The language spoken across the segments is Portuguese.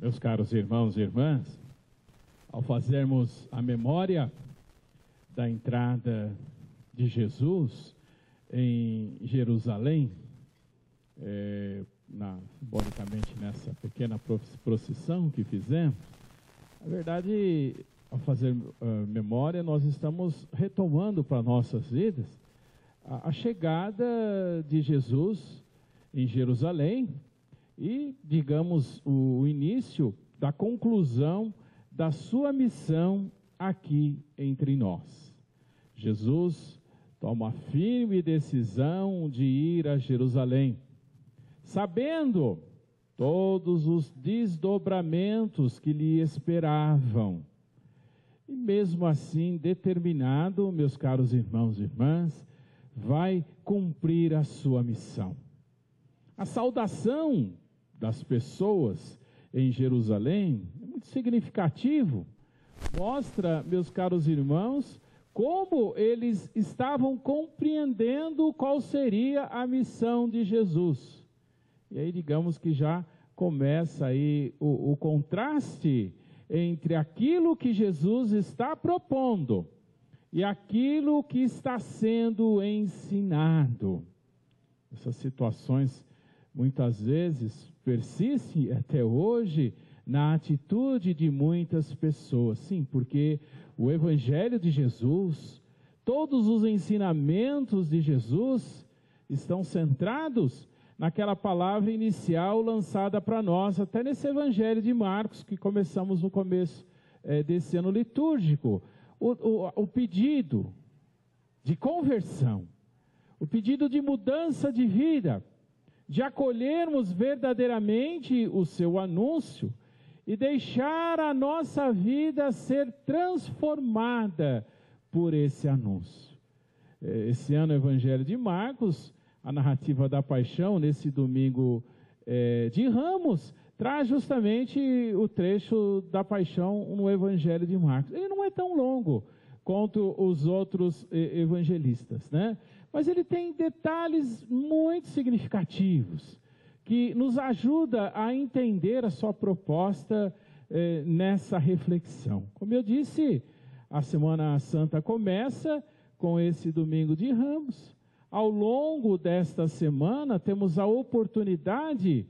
Meus caros irmãos e irmãs, ao fazermos a memória da entrada de Jesus em Jerusalém, simbolicamente nessa pequena procissão que fizemos, na verdade, ao fazer memória, nós estamos retomando para nossas vidas a chegada de Jesus em Jerusalém e, digamos, o início da conclusão da sua missão aqui entre nós. Jesus toma a firme decisão de ir a Jerusalém, sabendo todos os desdobramentos que lhe esperavam. E mesmo assim, determinado, meus caros irmãos e irmãs, vai cumprir a sua missão. A saudação das pessoas em Jerusalém é muito significativo. Mostra, meus caros irmãos, como eles estavam compreendendo qual seria a missão de Jesus. E aí, digamos que já começa aí o contraste entre aquilo que Jesus está propondo e aquilo que está sendo ensinado. Essas situações muitas vezes persistem até hoje na atitude de muitas pessoas. Sim, porque o Evangelho de Jesus, todos os ensinamentos de Jesus estão centrados naquela palavra inicial lançada para nós, até nesse Evangelho de Marcos, que começamos no começo desse ano litúrgico. O pedido de conversão, o pedido de mudança de vida, de acolhermos verdadeiramente o seu anúncio e deixar a nossa vida ser transformada por esse anúncio. Esse ano, o Evangelho de Marcos, a narrativa da paixão, nesse domingo de Ramos, traz justamente o trecho da paixão no Evangelho de Marcos. Ele não é tão longo quanto os outros evangelistas, né? Mas ele tem detalhes muito significativos, que nos ajuda a entender a sua proposta nessa reflexão. Como eu disse, a Semana Santa começa com esse domingo de Ramos. Ao longo desta semana, temos a oportunidade,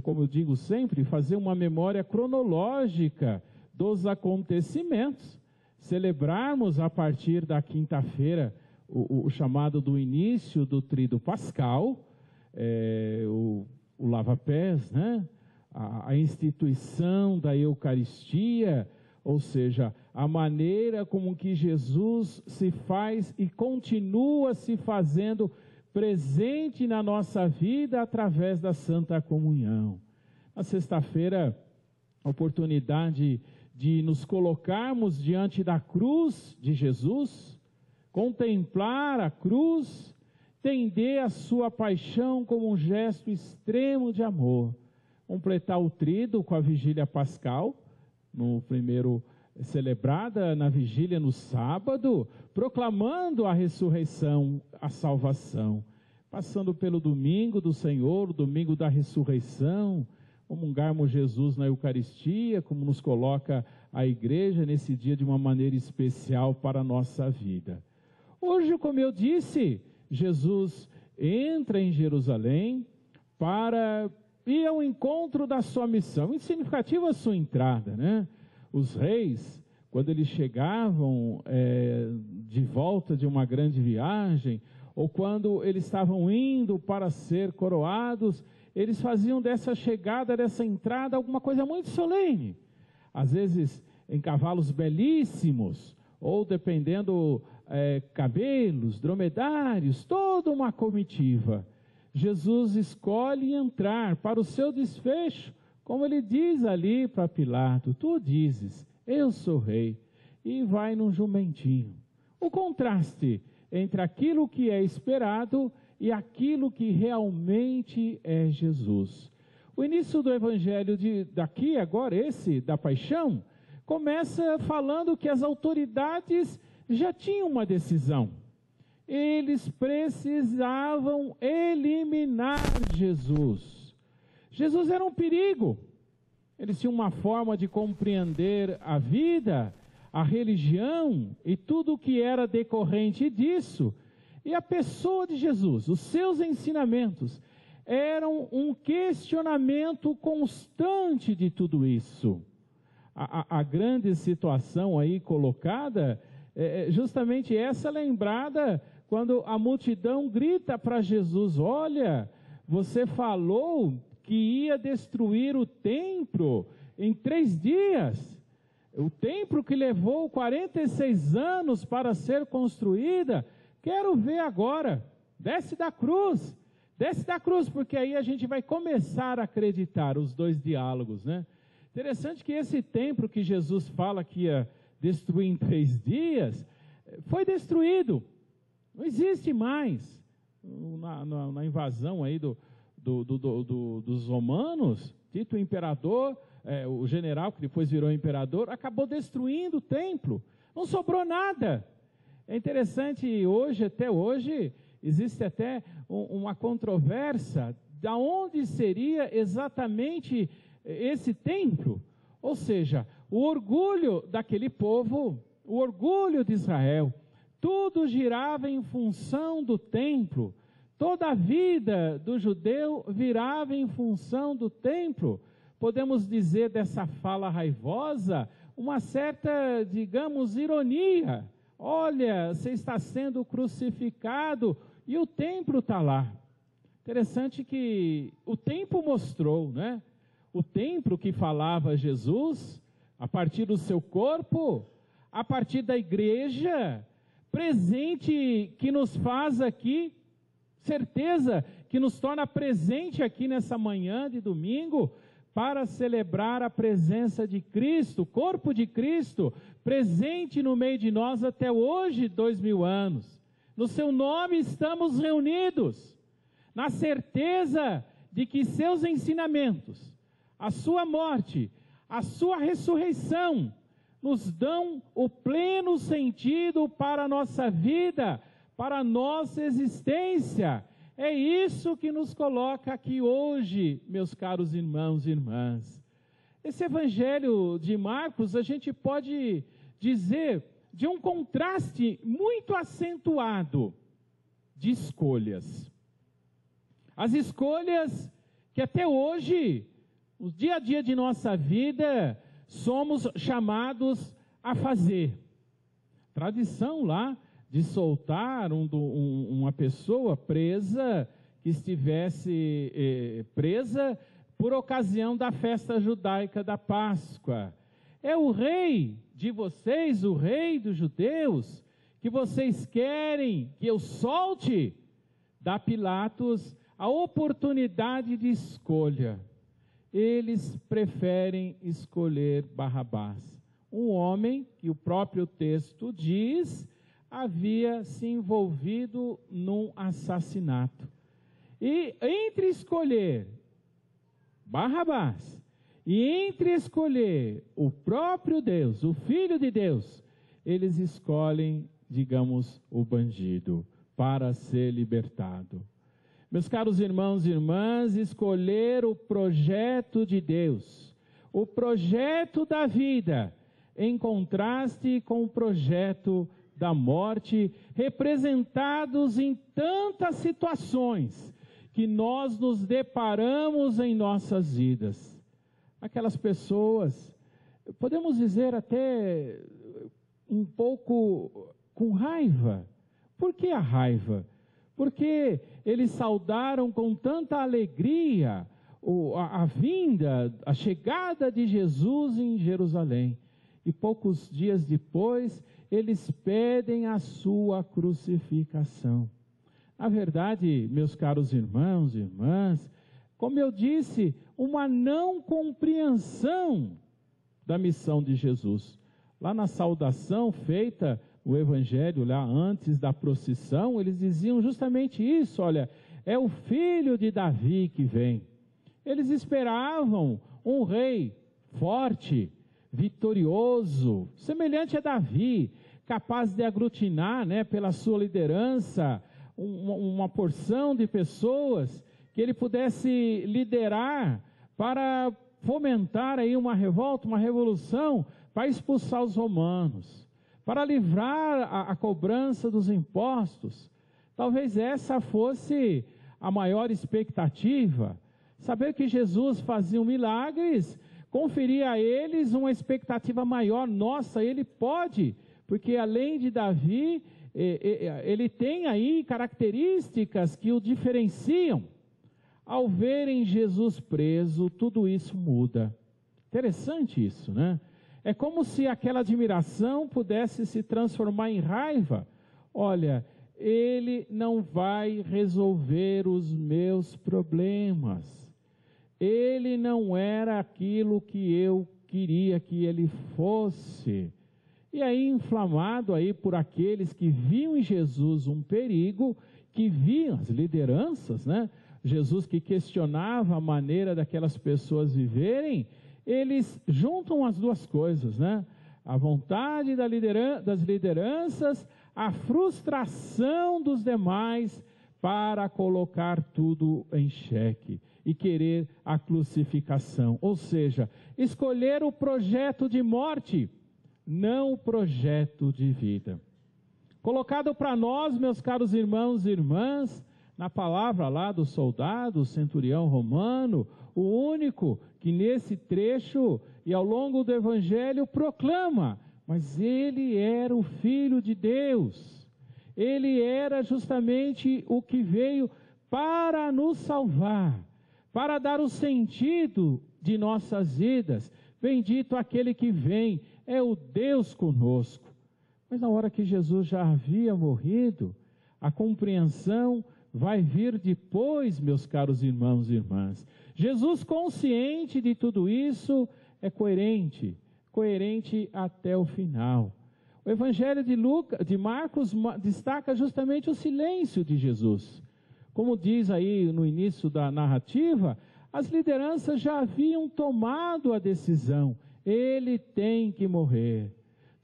como eu digo sempre, fazer uma memória cronológica dos acontecimentos, celebrarmos a partir da quinta-feira o chamado do início do Tríduo Pascal, o lava-pés, né? A instituição da Eucaristia, ou seja, a maneira como que Jesus se faz e continua se fazendo presente na nossa vida através da Santa Comunhão. Na sexta-feira, a oportunidade de nos colocarmos diante da cruz de Jesus, contemplar a cruz, entender a sua paixão como um gesto extremo de amor, completar o tríduo com a vigília pascal, no primeiro celebrada na vigília no sábado, proclamando a ressurreição, a salvação, passando pelo domingo do Senhor, o domingo da ressurreição, comungarmos Jesus na Eucaristia, como nos coloca a igreja nesse dia de uma maneira especial para a nossa vida. Hoje, como eu disse, Jesus entra em Jerusalém para ir ao encontro da sua missão. Muito significativa a sua entrada, né? Os reis, quando eles chegavam de volta de uma grande viagem, ou quando eles estavam indo para ser coroados, eles faziam dessa chegada, dessa entrada, alguma coisa muito solene. Às vezes em cavalos belíssimos, ou dependendo, camelos, dromedários, toda uma comitiva. Jesus escolhe entrar para o seu desfecho, como ele diz ali para Pilato: tu dizes, eu sou rei, e vai num jumentinho. O contraste entre aquilo que é esperado e aquilo que realmente é Jesus. O início do evangelho daqui agora, esse da paixão, começa falando que as autoridades já tinham uma decisão. Eles precisavam eliminar Jesus. Jesus era um perigo. Eles tinham uma forma de compreender a vida, a religião e tudo o que era decorrente disso. E a pessoa de Jesus, os seus ensinamentos, eram um questionamento constante de tudo isso. A grande situação aí colocada, justamente essa lembrada quando a multidão grita para Jesus: olha, você falou que ia destruir o templo em 3 dias. O templo que levou 46 anos para ser construída, quero ver agora. Desce da cruz, porque aí a gente vai começar a acreditar os 2 diálogos, né? Interessante que esse templo que Jesus fala que ia destruir em 3 dias, foi destruído. Não existe mais. Na invasão aí dos romanos, Tito, o imperador, o general que depois virou imperador, acabou destruindo o templo. Não sobrou nada. É interessante, até hoje, existe até uma controvérsia de onde seria exatamente esse templo. Ou seja, o orgulho daquele povo, o orgulho de Israel, tudo girava em função do templo. Toda a vida do judeu virava em função do templo. Podemos dizer dessa fala raivosa uma certa, digamos, ironia. Olha, você está sendo crucificado e o templo está lá. Interessante que o tempo mostrou, né? O templo que falava Jesus, a partir do seu corpo, a partir da igreja, presente que nos faz aqui, certeza que nos torna presente aqui nessa manhã de domingo, para celebrar a presença de Cristo, o corpo de Cristo, presente no meio de nós até hoje, 2000 anos. No seu nome estamos reunidos, na certeza de que seus ensinamentos, a sua morte, a sua ressurreição, nos dão o pleno sentido para a nossa vida, para a nossa existência. É isso que nos coloca aqui hoje, meus caros irmãos e irmãs. Esse evangelho de Marcos, a gente pode dizer de um contraste muito acentuado de escolhas. As escolhas que até hoje, no dia a dia de nossa vida, somos chamados a fazer. Tradição lá de soltar uma pessoa presa, que estivesse presa por ocasião da festa judaica da Páscoa. É o rei de vocês, o rei dos judeus, que vocês querem que eu solte? Dá Pilatos a oportunidade de escolha. Eles preferem escolher Barrabás, um homem que o próprio texto diz havia se envolvido num assassinato. E entre escolher Barrabás e entre escolher o próprio Deus, o Filho de Deus, eles escolhem, digamos, o bandido para ser libertado. Meus caros irmãos e irmãs, escolher o projeto de Deus, o projeto da vida, em contraste com o projeto da morte, representados em tantas situações que nós nos deparamos em nossas vidas. Aquelas pessoas, podemos dizer até um pouco com raiva. Por que a raiva? Porque eles saudaram com tanta alegria a vinda, a chegada de Jesus em Jerusalém. E poucos dias depois, eles pedem a sua crucificação. Na verdade, meus caros irmãos e irmãs, como eu disse, uma não compreensão da missão de Jesus. Lá na saudação feita no Evangelho, lá antes da procissão, eles diziam justamente isso: olha, é o filho de Davi que vem. Eles esperavam um rei forte, vitorioso, semelhante a Davi, capaz de aglutinar, pela sua liderança, uma porção de pessoas que ele pudesse liderar para fomentar aí uma revolta, uma revolução, para expulsar os romanos, para livrar a cobrança dos impostos. Talvez essa fosse a maior expectativa, saber que Jesus fazia milagres, conferia a eles uma expectativa maior. Nossa, ele pode, porque além de Davi, ele tem aí características que o diferenciam. Ao verem Jesus preso, tudo isso muda. Interessante isso, né? É como se aquela admiração pudesse se transformar em raiva. Olha, ele não vai resolver os meus problemas. Ele não era aquilo que eu queria que ele fosse. E aí, inflamado aí por aqueles que viam em Jesus um perigo, que viam as lideranças, né? Jesus que questionava a maneira daquelas pessoas viverem, eles juntam as duas coisas, né? A vontade das lideranças, a frustração dos demais para colocar tudo em xeque e querer a crucificação. Ou seja, escolher o projeto de morte, não o projeto de vida. Colocado para nós, meus caros irmãos e irmãs, na palavra lá do soldado, centurião romano, o único que nesse trecho e ao longo do Evangelho proclama, mas ele era o Filho de Deus. Ele era justamente o que veio para nos salvar, para dar o sentido de nossas vidas. Bendito aquele que vem, é o Deus conosco. Mas na hora que Jesus já havia morrido, a compreensão vai vir depois, meus caros irmãos e irmãs. Jesus, consciente de tudo isso, é coerente até o final. O Evangelho de Marcos destaca justamente o silêncio de Jesus. Como diz aí no início da narrativa, as lideranças já haviam tomado a decisão. Ele tem que morrer.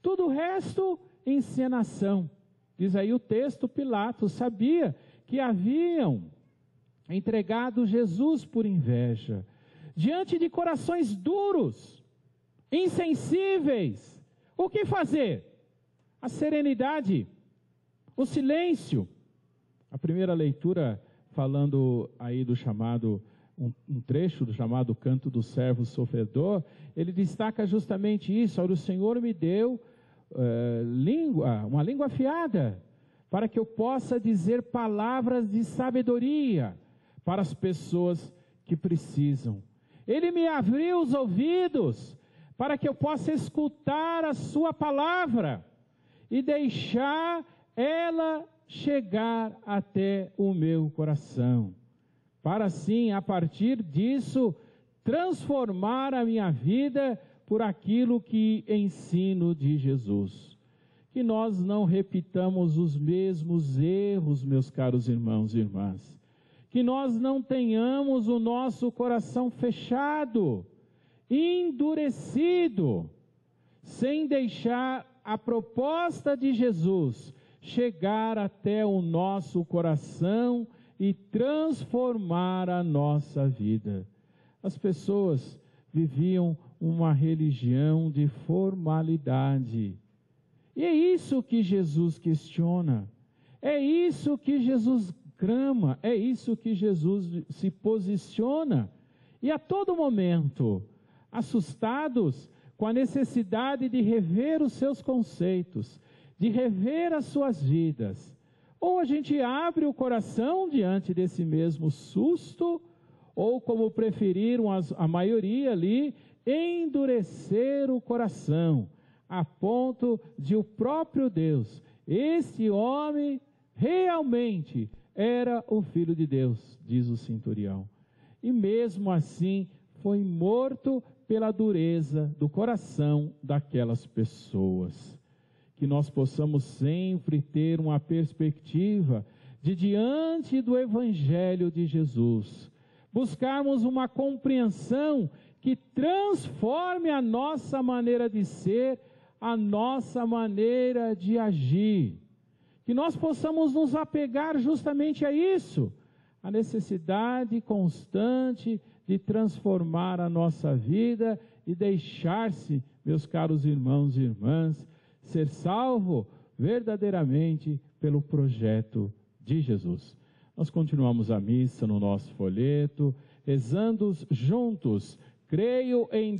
Tudo o resto, encenação. Diz aí o texto, Pilatos sabia que haviam entregado Jesus por inveja. Diante de corações duros, insensíveis, o que fazer? A serenidade, o silêncio. A primeira leitura, falando aí do chamado, um trecho do chamado Canto do Servo Sofredor, ele destaca justamente isso. Olha, o Senhor me deu uma língua afiada, para que eu possa dizer palavras de sabedoria para as pessoas que precisam. Ele me abriu os ouvidos para que eu possa escutar a sua palavra e deixar ela chegar até o meu coração, para assim, a partir disso, transformar a minha vida por aquilo que ensino de Jesus. Que nós não repitamos os mesmos erros, meus caros irmãos e irmãs. Que nós não tenhamos o nosso coração fechado, endurecido, sem deixar a proposta de Jesus chegar até o nosso coração e transformar a nossa vida. As pessoas viviam uma religião de formalidade. E é isso que Jesus questiona, é isso que Jesus clama, é isso que Jesus se posiciona. E a todo momento, assustados com a necessidade de rever os seus conceitos, de rever as suas vidas. Ou a gente abre o coração diante desse mesmo susto, ou como preferiram a maioria ali, endurecer o coração, a ponto de o próprio Deus, esse homem realmente era o Filho de Deus, diz o centurião. E mesmo assim foi morto pela dureza do coração daquelas pessoas. Que nós possamos sempre ter uma perspectiva de diante do Evangelho de Jesus, buscarmos uma compreensão que transforme a nossa maneira de ser, a nossa maneira de agir. Que nós possamos nos apegar justamente a isso, a necessidade constante de transformar a nossa vida e deixar-se, meus caros irmãos e irmãs, ser salvo verdadeiramente pelo projeto de Jesus. Nós continuamos a missa no nosso folheto, rezando juntos. Creio em